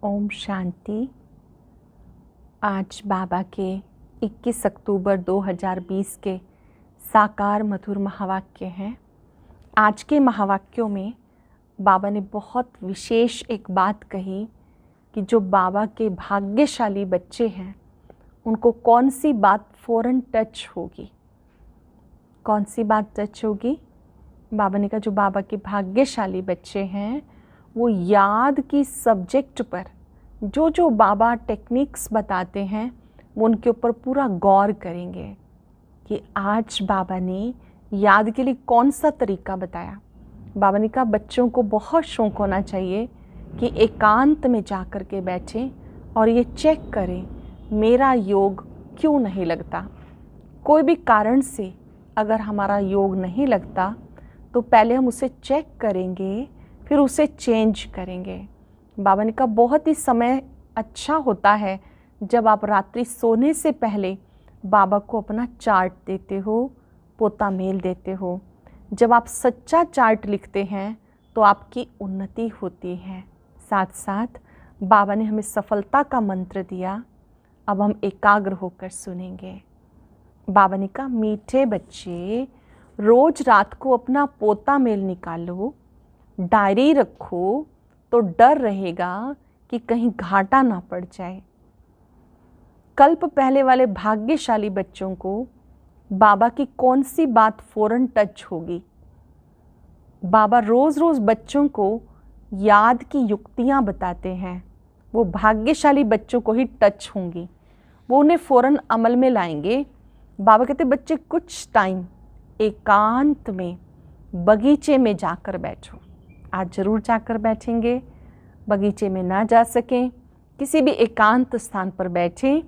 ओम शांति। आज बाबा के 21 अक्टूबर 2020 के साकार मधुर महावाक्य हैं। आज के महावाक्यों में बाबा ने बहुत विशेष एक बात कही कि जो बाबा के भाग्यशाली बच्चे हैं उनको कौन सी बात फ़ौरन टच होगी। कौन सी बात टच होगी? बाबा ने कहा जो बाबा के भाग्यशाली बच्चे हैं वो याद की सब्जेक्ट पर जो जो बाबा टेक्निक्स बताते हैं वो उनके ऊपर पूरा गौर करेंगे कि आज बाबा ने याद के लिए कौन सा तरीका बताया। बाबा ने कहा बच्चों को बहुत शौक़ होना चाहिए कि एकांत में जा कर के बैठें और ये चेक करें मेरा योग क्यों नहीं लगता। कोई भी कारण से अगर हमारा योग नहीं लगता तो पहले हम उसे चेक करेंगे, फिर उसे चेंज करेंगे। बाबा ने कहा बहुत ही समय अच्छा होता है जब आप रात्रि सोने से पहले बाबा को अपना चार्ट देते हो, पोता मेल देते हो। जब आप सच्चा चार्ट लिखते हैं तो आपकी उन्नति होती है। साथ साथ बाबा ने हमें सफलता का मंत्र दिया। अब हम एकाग्र होकर सुनेंगे। बाबा ने कहा मीठे बच्चे रोज़ रात को अपना पोता मेल निकालो, डायरी रखो तो डर रहेगा कि कहीं घाटा ना पड़ जाए। कल्प पहले वाले भाग्यशाली बच्चों को बाबा की कौन सी बात फ़ौरन टच होगी। बाबा रोज़ रोज़ बच्चों को याद की युक्तियाँ बताते हैं, वो भाग्यशाली बच्चों को ही टच होंगी, वो उन्हें फ़ौरन अमल में लाएंगे। बाबा कहते बच्चे कुछ टाइम एकांत में बगीचे में जाकर बैठो। आज ज़रूर जाकर बैठेंगे। बगीचे में ना जा सकें किसी भी एकांत स्थान पर बैठें।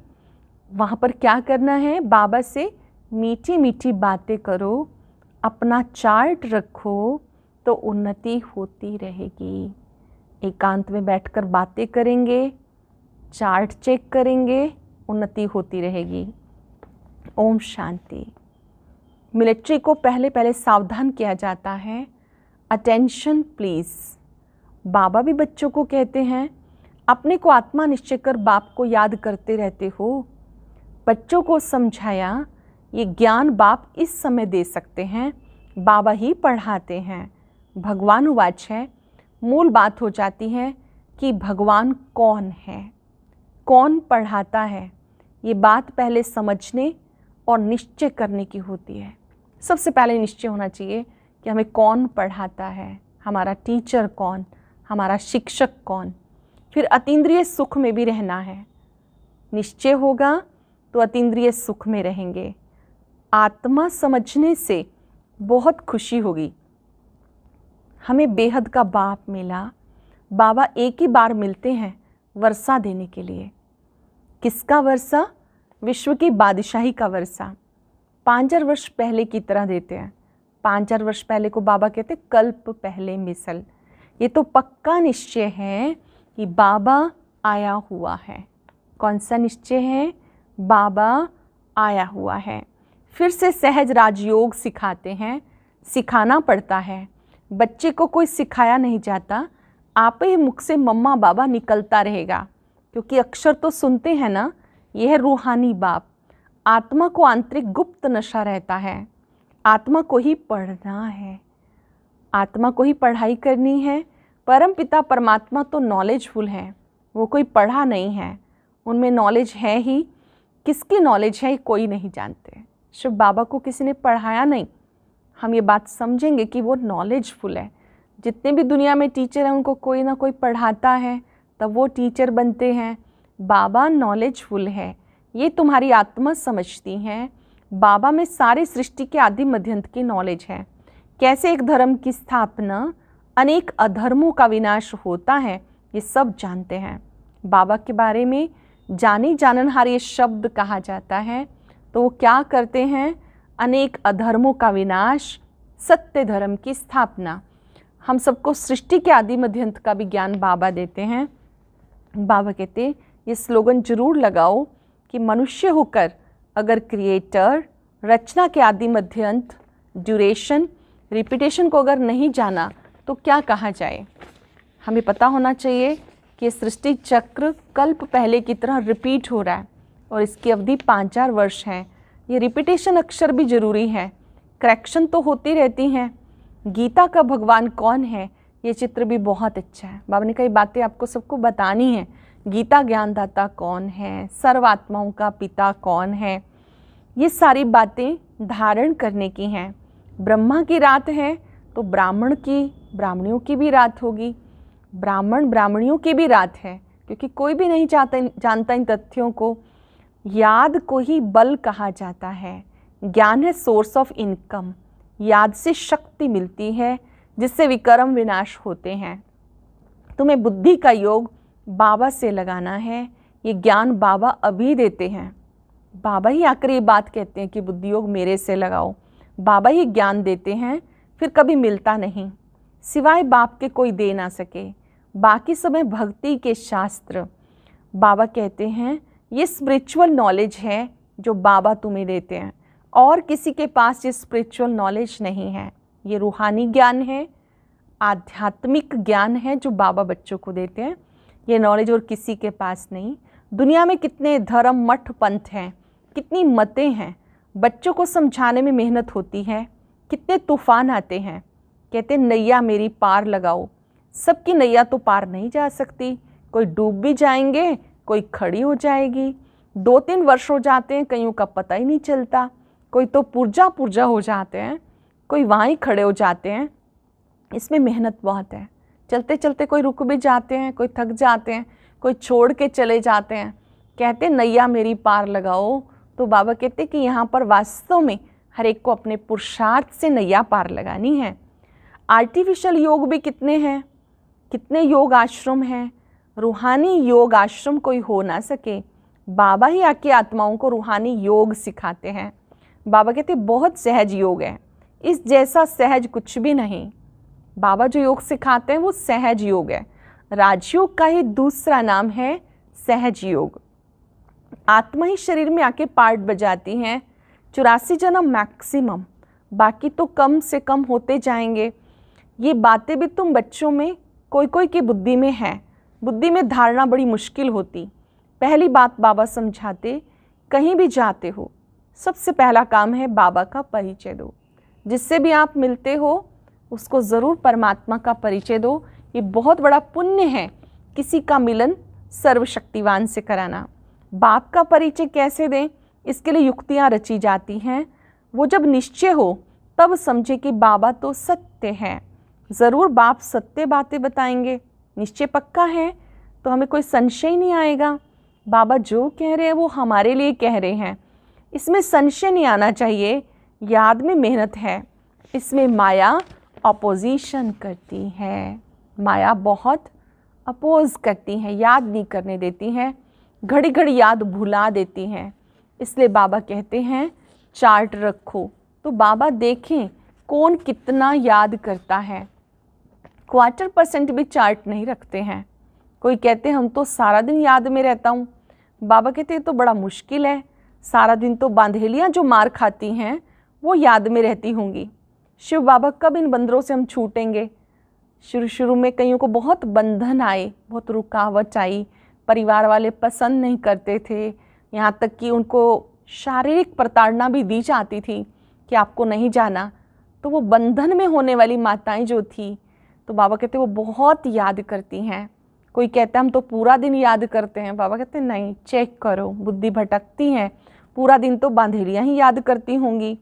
वहाँ पर क्या करना है? बाबा से मीठी मीठी बातें करो, अपना चार्ट रखो तो उन्नति होती रहेगी। एकांत में बैठकर बातें करेंगे, चार्ट चेक करेंगे, उन्नति होती रहेगी। ओम शांति। मिलिट्री को पहले पहले सावधान किया जाता है, अटेंशन प्लीज़। बाबा भी बच्चों को कहते हैं अपने को आत्मा निश्चय कर बाप को याद करते रहते हो। बच्चों को समझाया ये ज्ञान बाप इस समय दे सकते हैं, बाबा ही पढ़ाते हैं। भगवान उवाच है, मूल बात हो जाती है कि भगवान कौन है, कौन पढ़ाता है। ये बात पहले समझने और निश्चय करने की होती है। सबसे पहले निश्चय होना चाहिए कि हमें कौन पढ़ाता है, हमारा टीचर कौन, हमारा शिक्षक कौन। फिर अतीन्द्रिय सुख में भी रहना है। निश्चय होगा तो अतीन्द्रिय सुख में रहेंगे। आत्मा समझने से बहुत खुशी होगी। हमें बेहद का बाप मिला। बाबा एक ही बार मिलते हैं वर्षा देने के लिए। किसका वर्षा? विश्व की बादशाही का वर्षा। 5000 वर्ष पहले की तरह देते हैं। 5000 वर्ष पहले को बाबा कहते कल्प पहले मिसल। ये तो पक्का निश्चय है कि बाबा आया हुआ है। कौन सा निश्चय है? बाबा आया हुआ है। फिर से सहज राजयोग सिखाते हैं, सिखाना पड़ता है। बच्चे को कोई सिखाया नहीं जाता, आप ही मुख से मम्मा बाबा निकलता रहेगा, क्योंकि अक्षर तो सुनते हैं ना। यह है रूहानी बाप। आत्मा को आंतरिक गुप्त नशा रहता है। आत्मा को ही पढ़ना है, आत्मा को ही पढ़ाई करनी है। परम पिता परमात्मा तो नॉलेजफुल है, वो कोई पढ़ा नहीं है, उनमें नॉलेज है ही। किसकी नॉलेज है कोई नहीं जानते। शिव बाबा को किसी ने पढ़ाया नहीं। हम ये बात समझेंगे कि वो नॉलेजफुल है। जितने भी दुनिया में टीचर हैं उनको कोई ना कोई पढ़ाता है, तब वो टीचर बनते हैं। बाबा नॉलेजफुल है, ये तुम्हारी आत्मा समझती हैं। बाबा में सारी सृष्टि के आदि मध्यंत की नॉलेज है। कैसे एक धर्म की स्थापना, अनेक अधर्मों का विनाश होता है, ये सब जानते हैं। बाबा के बारे में जानी जाननहार ये शब्द कहा जाता है, तो वो क्या करते हैं? अनेक अधर्मों का विनाश, सत्य धर्म की स्थापना। हम सबको सृष्टि के आदि मध्यंत का भी ज्ञान बाबा देते हैं। बाबा कहते ये स्लोगन जरूर लगाओ कि मनुष्य होकर अगर क्रिएटर, रचना के आदि मध्यंत, ड्यूरेशन, रिपीटेशन को अगर नहीं जाना तो क्या कहा जाए। हमें पता होना चाहिए कि ये सृष्टि चक्र कल्प पहले की तरह रिपीट हो रहा है और इसकी अवधि 5,000 वर्ष है। ये रिपीटेशन अक्षर भी ज़रूरी है, करेक्शन तो होती रहती हैं। गीता का भगवान कौन है, ये चित्र भी बहुत अच्छा है। बाबा ने कई बातें आपको सबको बतानी है। गीता ज्ञानदाता कौन है, सर्वात्माओं का पिता कौन है, ये सारी बातें धारण करने की हैं। ब्रह्मा की रात है तो ब्राह्मणियों की भी रात होगी, ब्राह्मणियों की भी रात है, क्योंकि कोई भी नहीं जानता इन तथ्यों को। याद को ही बल कहा जाता है। ज्ञान है सोर्स ऑफ इनकम। याद से शक्ति मिलती है जिससे विकर्म विनाश होते हैं। तुम्हें बुद्धि का योग बाबा से लगाना है। ये ज्ञान बाबा अभी देते हैं। बाबा ही आकर ये बात कहते हैं कि बुद्धि योग मेरे से लगाओ। बाबा ही ज्ञान देते हैं, फिर कभी मिलता नहीं, सिवाय बाप के कोई दे ना सके। बाकी समय भक्ति के शास्त्र। बाबा कहते हैं ये स्पिरिचुअल नॉलेज है जो बाबा तुम्हें देते हैं, और किसी के पास ये स्पिरिचुअल नॉलेज नहीं है। ये रूहानी ज्ञान है, आध्यात्मिक ज्ञान है जो बाबा बच्चों को देते हैं। ये नॉलेज और किसी के पास नहीं। दुनिया में कितने धर्म मठ पंथ हैं, कितनी मतें हैं, बच्चों को समझाने में मेहनत होती है, कितने तूफान आते हैं। कहते नैया मेरी पार लगाओ। सबकी नैया तो पार नहीं जा सकती, कोई डूब भी जाएंगे, कोई खड़ी हो जाएगी। 2-3 वर्ष हो जाते हैं, कईयों का पता ही नहीं चलता। कोई तो पुर्जा हो जाते हैं, कोई वहाँ ही खड़े हो जाते हैं। इसमें मेहनत बहुत है। चलते चलते कोई रुक भी जाते हैं, कोई थक जाते हैं, कोई छोड़ के चले जाते हैं। कहते नैया मेरी पार लगाओ। तो बाबा कहते कि यहाँ पर वास्तव में हर एक को अपने पुरुषार्थ से नैया पार लगानी है। आर्टिफिशियल योग भी कितने हैं, कितने योग आश्रम हैं। रूहानी योग आश्रम कोई हो ना सके, बाबा ही आके आत्माओं को रूहानी योग सिखाते हैं। बाबा कहते बहुत सहज योग है, इस जैसा सहज कुछ भी नहीं। बाबा जो योग सिखाते हैं वो सहज योग है। राजयोग का ही दूसरा नाम है सहज योग। आत्मा ही शरीर में आके पार्ट बजाती हैं। 84 जन्म मैक्सिमम, बाकी तो कम से कम होते जाएंगे। ये बातें भी तुम बच्चों में कोई कोई की बुद्धि में है। बुद्धि में धारणा बड़ी मुश्किल होती। पहली बात बाबा समझाते, कहीं भी जाते हो सबसे पहला काम है बाबा का परिचय दो। जिससे भी आप मिलते हो उसको ज़रूर परमात्मा का परिचय दो। ये बहुत बड़ा पुण्य है किसी का मिलन सर्वशक्तिवान से कराना। बाप का परिचय कैसे दें, इसके लिए युक्तियाँ रची जाती हैं। वो जब निश्चय हो तब समझे कि बाबा तो सत्य है। ज़रूर बाप सत्य बातें बताएंगे। निश्चय पक्का है तो हमें कोई संशय नहीं आएगा। बाबा जो कह रहे हैं वो हमारे लिए कह रहे हैं, इसमें संशय नहीं आना चाहिए। याद में मेहनत है, इसमें माया अपोजिशन करती है। माया बहुत अपोज करती है, याद नहीं करने देती हैं, घड़ी घड़ी याद भुला देती हैं। इसलिए बाबा कहते हैं चार्ट रखो, तो बाबा देखें कौन कितना याद करता है। 1/4% भी चार्ट नहीं रखते हैं। कोई कहते हैं हम तो सारा दिन याद में रहता हूँ। बाबा कहते हैं तो बड़ा मुश्किल है, सारा दिन तो बांधेलियाँ जो मार खाती हैं वो याद में रहती होंगी। शिव बाबा कब इन बंदरों से हम छूटेंगे। शुरू में कईयों को बहुत बंधन आए, बहुत रुकावट आई, परिवार वाले पसंद नहीं करते थे, यहाँ तक कि उनको शारीरिक प्रताड़ना भी दी जाती थी कि आपको नहीं जाना। तो वो बंधन में होने वाली माताएं जो थी, तो बाबा कहते वो बहुत याद करती हैं। कोई कहता है हम तो पूरा दिन याद करते हैं। बाबा कहते नहीं, चेक करो, बुद्धि भटकती है, पूरा दिन तो बांधेलियाँ ही याद करती होंगी।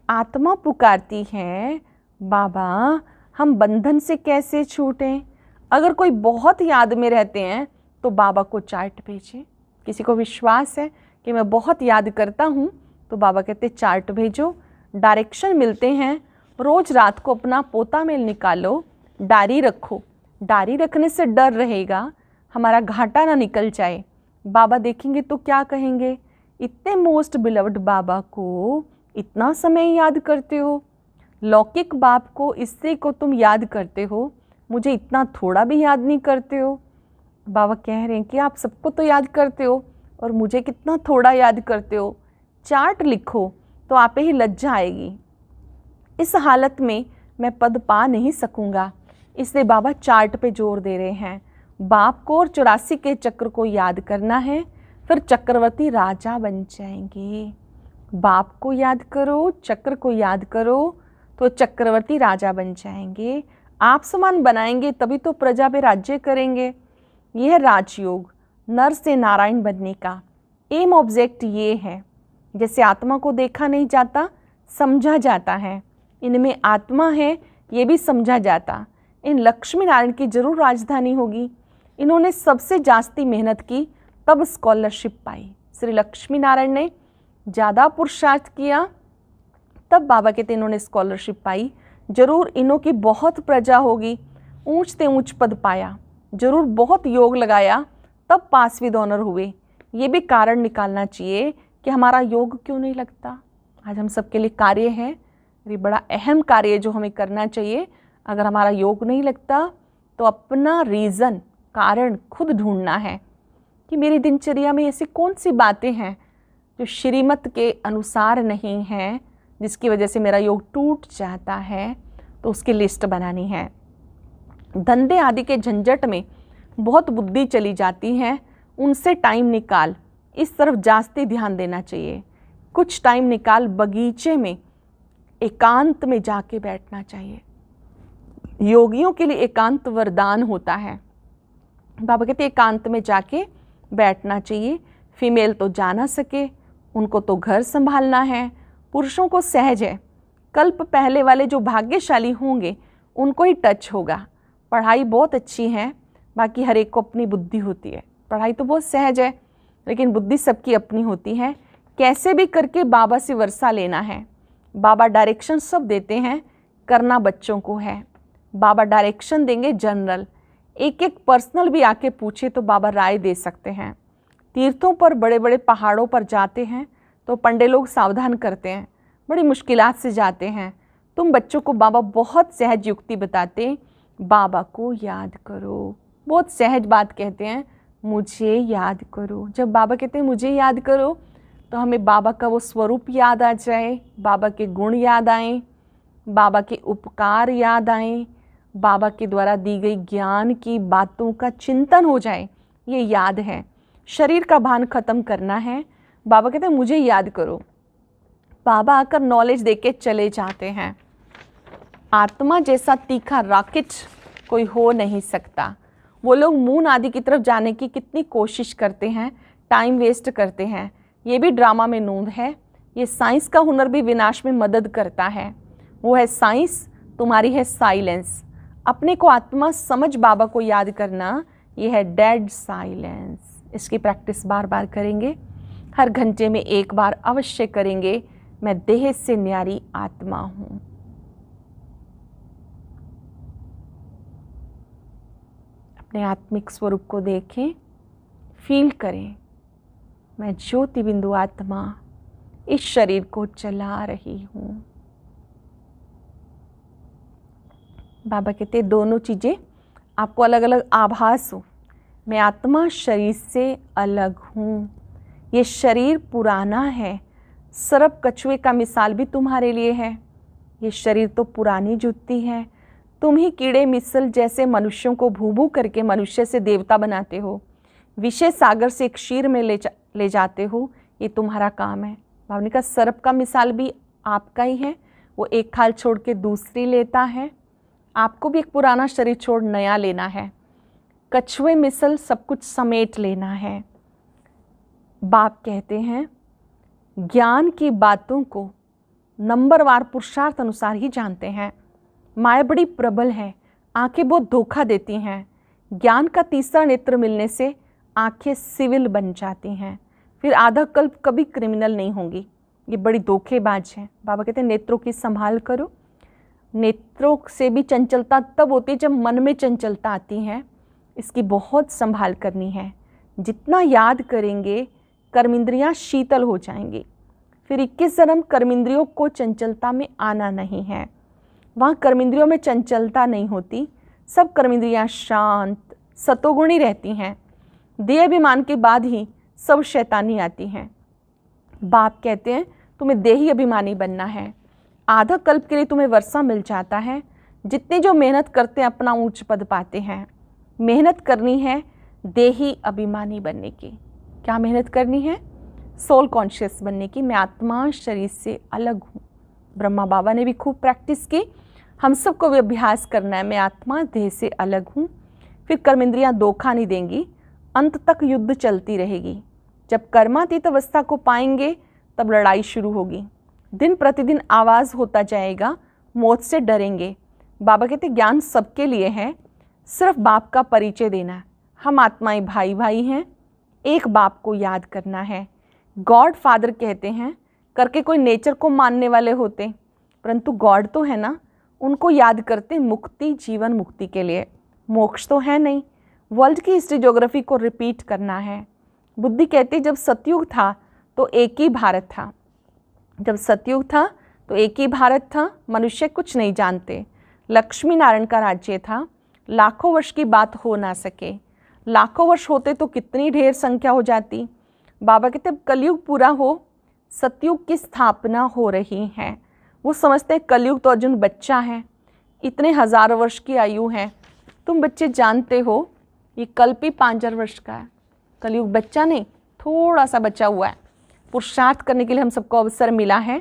आत्मा पुकारती है बाबा हम बंधन से कैसे छूटें। अगर कोई बहुत याद में रहते हैं तो बाबा को चार्ट भेजें। किसी को विश्वास है कि मैं बहुत याद करता हूँ तो बाबा कहते चार्ट भेजो, डायरेक्शन मिलते हैं। रोज़ रात को अपना पोता मेल निकालो, डायरी रखो। डायरी रखने से डर रहेगा हमारा घाटा ना निकल जाए। बाबा देखेंगे तो क्या कहेंगे, इतने मोस्ट बिलव्ड बाबा को इतना समय याद करते हो, लौकिक बाप को, स्त्री को तुम याद करते हो, मुझे इतना थोड़ा भी याद नहीं करते हो। बाबा कह रहे हैं कि आप सबको तो याद करते हो और मुझे कितना थोड़ा याद करते हो। चार्ट लिखो तो आप ही लज्जा आएगी। इस हालत में मैं पद पा नहीं सकूँगा, इसलिए बाबा चार्ट पे जोर दे रहे हैं। बाप को और 84 के चक्र को याद करना है, फिर चक्रवर्ती राजा बन जाएंगे। बाप को याद करो, चक्र को याद करो, तो चक्रवर्ती राजा बन जाएंगे। आप समान बनाएंगे तभी तो प्रजा पे राज्य करेंगे। यह है राजयोग, नर से नारायण बनने का एम ऑब्जेक्ट ये है। जैसे आत्मा को देखा नहीं जाता, समझा जाता है, इनमें आत्मा है ये भी समझा जाता। इन लक्ष्मी नारायण की जरूर राजधानी होगी। इन्होंने सबसे जास्ती मेहनत की तब स्कॉलरशिप पाई। श्री लक्ष्मी नारायण ने ज़्यादा पुरुषार्थ किया तब बाबा कहते इन्होंने स्कॉलरशिप पाई। जरूर इन्हों की बहुत प्रजा होगी, ऊंच से ऊंच पद पाया, जरूर बहुत योग लगाया तब पास विद ऑनर हुए। ये भी कारण निकालना चाहिए कि हमारा योग क्यों नहीं लगता। आज हम सबके लिए कार्य है, ये बड़ा अहम कार्य जो हमें करना चाहिए। अगर हमारा योग नहीं लगता तो अपना रीज़न, कारण खुद ढूंढना है कि मेरी दिनचर्या में ऐसी कौन सी बातें हैं जो श्रीमत के अनुसार नहीं हैं, जिसकी वजह से मेरा योग टूट जाता है, तो उसकी लिस्ट बनानी है। धंधे आदि के झंझट में बहुत बुद्धि चली जाती है, उनसे टाइम निकाल इस तरफ जास्ती ध्यान देना चाहिए। कुछ टाइम निकाल बगीचे में एकांत में जाके बैठना चाहिए। योगियों के लिए एकांत वरदान होता है। बाबा कहते एकांत में जाके बैठना चाहिए। फीमेल तो जा ना सके, उनको तो घर संभालना है। पुरुषों को सहज है, कल्प पहले वाले जो भाग्यशाली होंगे उनको ही टच होगा। पढ़ाई बहुत अच्छी है, बाकी हर एक को अपनी बुद्धि होती है। पढ़ाई तो बहुत सहज है, लेकिन बुद्धि सबकी अपनी होती है। कैसे भी करके बाबा से वर्षा लेना है। बाबा डायरेक्शन सब देते हैं, करना बच्चों को है। बाबा डायरेक्शन देंगे जनरल, एक एक पर्सनल भी आके पूछे तो बाबा राय दे सकते हैं। तीर्थों पर, बड़े बड़े पहाड़ों पर जाते हैं तो पंडे लोग सावधान करते हैं, बड़ी मुश्किलात से जाते हैं। तुम बच्चों को बाबा बहुत सहज युक्ति बताते, बाबा को याद करो। बहुत सहज बात कहते हैं, मुझे याद करो। जब बाबा कहते हैं मुझे याद करो तो हमें बाबा का वो स्वरूप याद आ जाए, बाबा के गुण याद आएँ, बाबा के उपकार याद आएँ, बाबा के द्वारा दी गई ज्ञान की बातों का चिंतन हो जाए। ये याद है। शरीर का भान खत्म करना है। बाबा कहते हैं मुझे याद करो। बाबा आकर नॉलेज देके चले जाते हैं। आत्मा जैसा तीखा रॉकेट कोई हो नहीं सकता। वो लोग मून आदि की तरफ जाने की कितनी कोशिश करते हैं, टाइम वेस्ट करते हैं। ये भी ड्रामा में नूंद है। ये साइंस का हुनर भी विनाश में मदद करता है। वो है साइंस, तुम्हारी है साइलेंस। अपने को आत्मा समझ बाबा को याद करना, ये है डेड साइलेंस। इसकी प्रैक्टिस बार बार करेंगे, हर घंटे में एक बार अवश्य करेंगे। मैं देह से न्यारी आत्मा हूँ। अपने आत्मिक स्वरूप को देखें, फील करें, मैं ज्योति बिंदु आत्मा इस शरीर को चला रही हूँ। बाबा कहते दोनों चीज़ें आपको अलग अलग आभास हो। मैं आत्मा शरीर से अलग हूँ। ये शरीर पुराना है। सर्प कछुए का मिसाल भी तुम्हारे लिए है। ये शरीर तो पुरानी जुत्ती है। तुम ही कीड़े मिसल जैसे मनुष्यों को भू भू करके मनुष्य से देवता बनाते हो, विषय सागर से एक क्षीर में ले जाते हो। ये तुम्हारा काम है। भावनी का सर्प का मिसाल भी आपका ही है। वो एक खाल छोड़ के दूसरी लेता है। आपको भी एक पुराना शरीर छोड़ नया लेना है। कछुए मिसल सब कुछ समेट लेना है। बाप कहते हैं ज्ञान की बातों को नंबरवार पुरुषार्थ अनुसार ही जानते हैं। माया बड़ी प्रबल है, आंखें बहुत धोखा देती हैं। ज्ञान का तीसरा नेत्र मिलने से आंखें सिविल बन जाती हैं, फिर आधा कल्प कभी क्रिमिनल नहीं होंगी। ये बड़ी धोखेबाज है। बाबा कहते हैं नेत्रों की संभाल करो। नेत्रों से भी चंचलता तब होती है जब मन में चंचलता आती है। इसकी बहुत संभाल करनी है। जितना याद करेंगे कर्मेंद्रियाँ शीतल हो जाएंगी। फिर 21 जन्म कर्मेंद्रियों को चंचलता में आना नहीं है। वहाँ कर्मेंद्रियों में चंचलता नहीं होती। सब कर्मेंद्रियाँ शांत सतोगुणी रहती हैं। देहाभिमान के बाद ही सब शैतानी आती हैं। बाप कहते हैं तुम्हें देही अभिमानी बनना है। आधा कल्प के लिए तुम्हें वर्षा मिल जाता है। जितने जो मेहनत करते हैं अपना ऊंच पद पाते हैं। मेहनत करनी है देही अभिमानी बनने की। क्या मेहनत करनी है? सोल कॉन्शियस बनने की। मैं आत्मा शरीर से अलग हूँ। ब्रह्मा बाबा ने भी खूब प्रैक्टिस की, हम सबको भी अभ्यास करना है। मैं आत्मा देह से अलग हूँ। फिर कर्म इंद्रियाँ धोखा नहीं देंगी, अंत तक युद्ध चलती रहेगी। जब कर्मातीत अवस्था को पाएंगे तब लड़ाई शुरू होगी। दिन प्रतिदिन आवाज़ होता जाएगा, मौत से डरेंगे। बाबा कहते ज्ञान सबके लिए है, सिर्फ बाप का परिचय देना है। हम आत्माएं भाई भाई हैं, एक बाप को याद करना है। गॉड फादर कहते हैं करके कोई नेचर को मानने वाले होते, परंतु गॉड तो है ना, उनको याद करते मुक्ति, जीवन मुक्ति के लिए। मोक्ष तो है नहीं। वर्ल्ड की हिस्ट्री ज्योग्राफी को रिपीट करना है। बुद्धि कहती जब सतयुग था तो एक ही भारत था। जब सतयुग था तो एक ही भारत था, मनुष्य कुछ नहीं जानते। लक्ष्मी नारायण का राज्य था, लाखों वर्ष की बात हो ना सके। लाखों वर्ष होते तो कितनी ढेर संख्या हो जाती। बाबा कहते अब कलयुग पूरा हो, सतयुग की स्थापना हो रही है। वो समझते हैं कलयुग तो अर्जुन बच्चा है, इतने हज़ारों वर्ष की आयु है। तुम बच्चे जानते हो ये कल्प ही 5000 वर्ष का है। कलयुग बच्चा नहीं, थोड़ा सा बचा हुआ है। पुरुषार्थ करने के लिए हम सबको अवसर मिला है।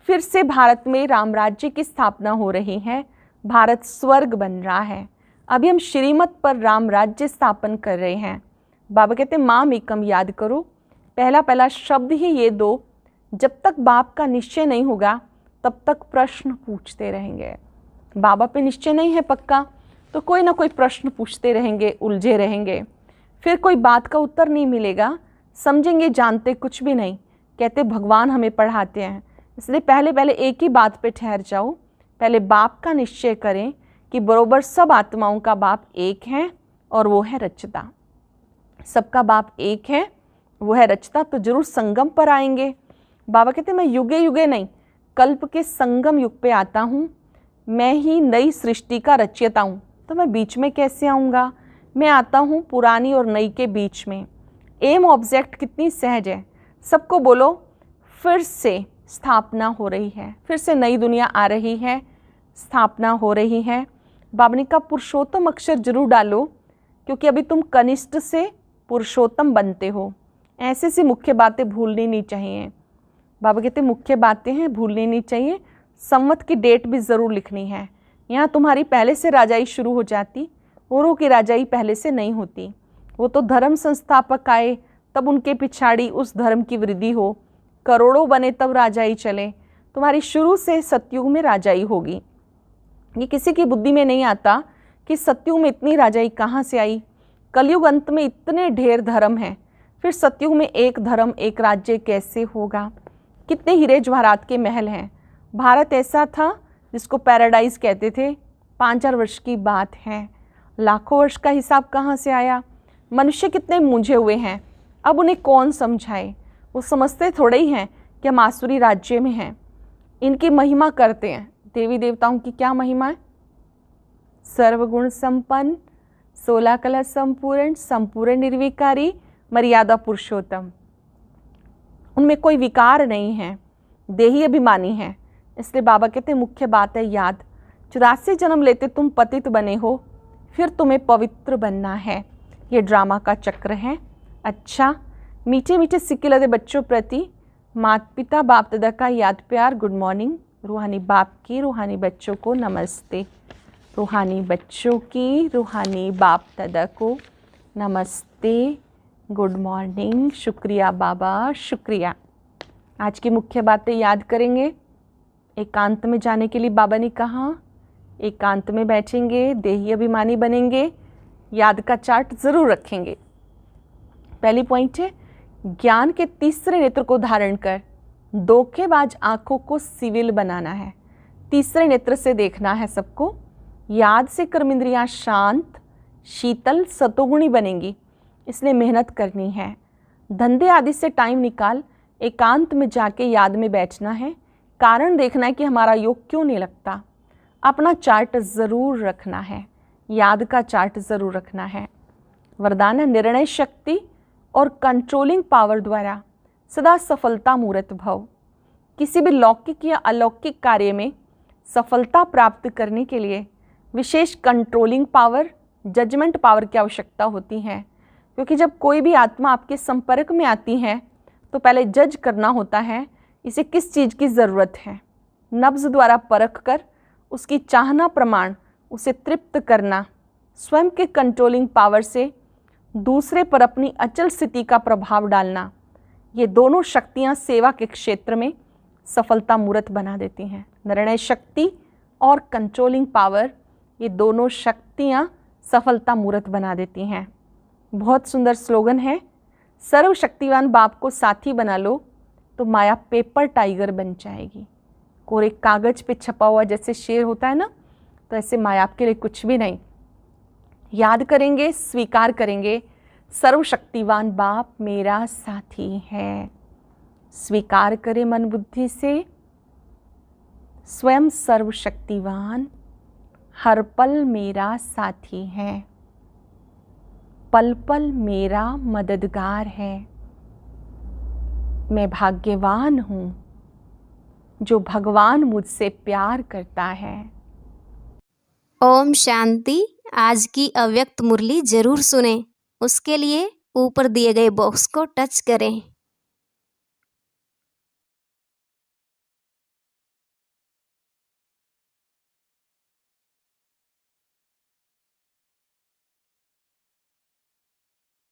फिर से भारत में राम राज्य की स्थापना हो रही है। भारत स्वर्ग बन रहा है। अभी हम श्रीमत पर राम राज्य स्थापन कर रहे हैं। बाबा कहते हैं माम एकम याद करो। पहला शब्द ही ये दो। जब तक बाप का निश्चय नहीं होगा तब तक प्रश्न पूछते रहेंगे। बाबा पे निश्चय नहीं है पक्का तो कोई ना कोई प्रश्न पूछते रहेंगे, उलझे रहेंगे। फिर कोई बात का उत्तर नहीं मिलेगा, समझेंगे जानते कुछ भी नहीं। कहते भगवान हमें पढ़ाते हैं, इसलिए पहले एक ही बात पे ठहर जाओ। पहले बाप का निश्चय करें कि बरोबर सब आत्माओं का बाप एक है और वो है रचता। सबका बाप एक है, वो है रचता, तो जरूर संगम पर आएंगे। बाबा कहते मैं युगे युगे नहीं, कल्प के संगम युग पे आता हूँ। मैं ही नई सृष्टि का रचयिता हूँ, तो मैं बीच में कैसे आऊँगा? मैं आता हूँ पुरानी और नई के बीच में। एम ऑब्जेक्ट कितनी सहज है। सबको बोलो फिर से स्थापना हो रही है, फिर से नई दुनिया आ रही है, स्थापना हो रही है। बाबा ने कहा पुरुषोत्तम अक्षर जरूर डालो, क्योंकि अभी तुम कनिष्ठ से पुरुषोत्तम बनते हो। ऐसे से मुख्य बातें भूलनी नहीं चाहिए। बाबा कहते मुख्य बातें हैं, भूलनी नहीं चाहिए। संवत की डेट भी ज़रूर लिखनी है। यहाँ तुम्हारी पहले से राजाई शुरू हो जाती, औरों की राजाई पहले से नहीं होती। वो तो धर्म संस्थापक आए तब उनके पिछाड़ी उस धर्म की वृद्धि हो, करोड़ों बने तब राजाई चले। तुम्हारी शुरू से सतयुग में राजाई होगी। ये किसी की बुद्धि में नहीं आता कि सतयुग में इतनी राजाई कहाँ से आई। कलयुग अंत में इतने ढेर धर्म हैं, फिर सतयुग में एक धर्म एक राज्य कैसे होगा? कितने हीरे जवाहरात के महल हैं। भारत ऐसा था जिसको पैराडाइज कहते थे। 5000 वर्ष की बात है। लाखों वर्ष का हिसाब कहाँ से आया? मनुष्य कितने मूंझे हुए हैं, अब उन्हें कौन समझाए? वो समझते थोड़े ही हैं कि हम आसुरी राज्य में हैं। इनकी महिमा करते हैं। देवी देवताओं की क्या महिमा है? सर्वगुण संपन्न, 16 कला संपूर्ण, संपूर्ण निर्विकारी, मर्यादा पुरुषोत्तम। उनमें कोई विकार नहीं है, देही अभिमानी है। इसलिए बाबा कहते मुख्य बात है याद। 84 जन्म लेते तुम पतित बने हो, फिर तुम्हें पवित्र बनना है। ये ड्रामा का चक्र है। अच्छा, मीठे मीठे सिक्के लदे बच्चों प्रति माता पिता बाप दादा का याद प्यार, गुड मॉर्निंग। रूहानी बाप की रूहानी बच्चों को नमस्ते। रूहानी बच्चों की रूहानी बाप दादा को नमस्ते, गुड मॉर्निंग। शुक्रिया बाबा, शुक्रिया। आज की मुख्य बातें याद करेंगे। एकांत में जाने के लिए बाबा ने कहा, एकांत में बैठेंगे, देही अभिमानी बनेंगे, याद का चार्ट ज़रूर रखेंगे। पहली पॉइंट है ज्ञान के तीसरे नेत्र को धारण कर धोखेबाज आँखों को सिविल बनाना है। तीसरे नेत्र से देखना है सबको। याद से कर्मेंद्रियाँ शांत, शीतल, सतोगुणी बनेंगी, इसलिए मेहनत करनी है। धंधे आदि से टाइम निकाल एकांत में जाके याद में बैठना है। कारण देखना है कि हमारा योग क्यों नहीं लगता। अपना चार्ट ज़रूर रखना है, याद का चार्ट ज़रूर रखना है। वरदान है निर्णय शक्ति और कंट्रोलिंग पावर द्वारा सदा सफलता मूर्त भव। किसी भी लौकिक या अलौकिक कार्य में सफलता प्राप्त करने के लिए विशेष कंट्रोलिंग पावर जजमेंट पावर की आवश्यकता होती है, क्योंकि जब कोई भी आत्मा आपके संपर्क में आती है तो पहले जज करना होता है इसे किस चीज़ की ज़रूरत है। नब्ज़ द्वारा परख कर उसकी चाहना प्रमाण उसे तृप्त करना, स्वयं के कंट्रोलिंग पावर से दूसरे पर अपनी अचल स्थिति का प्रभाव डालना, ये दोनों शक्तियाँ सेवा के क्षेत्र में सफलता मूर्त बना देती हैं। निर्णय शक्ति और कंट्रोलिंग पावर, ये दोनों शक्तियाँ सफलता मूर्त बना देती हैं। बहुत सुंदर स्लोगन है, सर्वशक्तिवान बाप को साथी बना लो तो माया पेपर टाइगर बन जाएगी। कोरे कागज़ पे छपा हुआ जैसे शेर होता है ना, तो ऐसे माया आपके लिए कुछ भी नहीं। याद करेंगे, स्वीकार करेंगे, सर्वशक्तिवान बाप मेरा साथी है। स्वीकार करें मन बुद्धि से, स्वयं सर्वशक्तिवान हर पल मेरा साथी है, पल पल मेरा मददगार है। मैं भाग्यवान हूँ जो भगवान मुझसे प्यार करता है। ओम शांति। आज की अव्यक्त मुरली जरूर सुनें। उसके लिए ऊपर दिए गए बॉक्स को टच करें।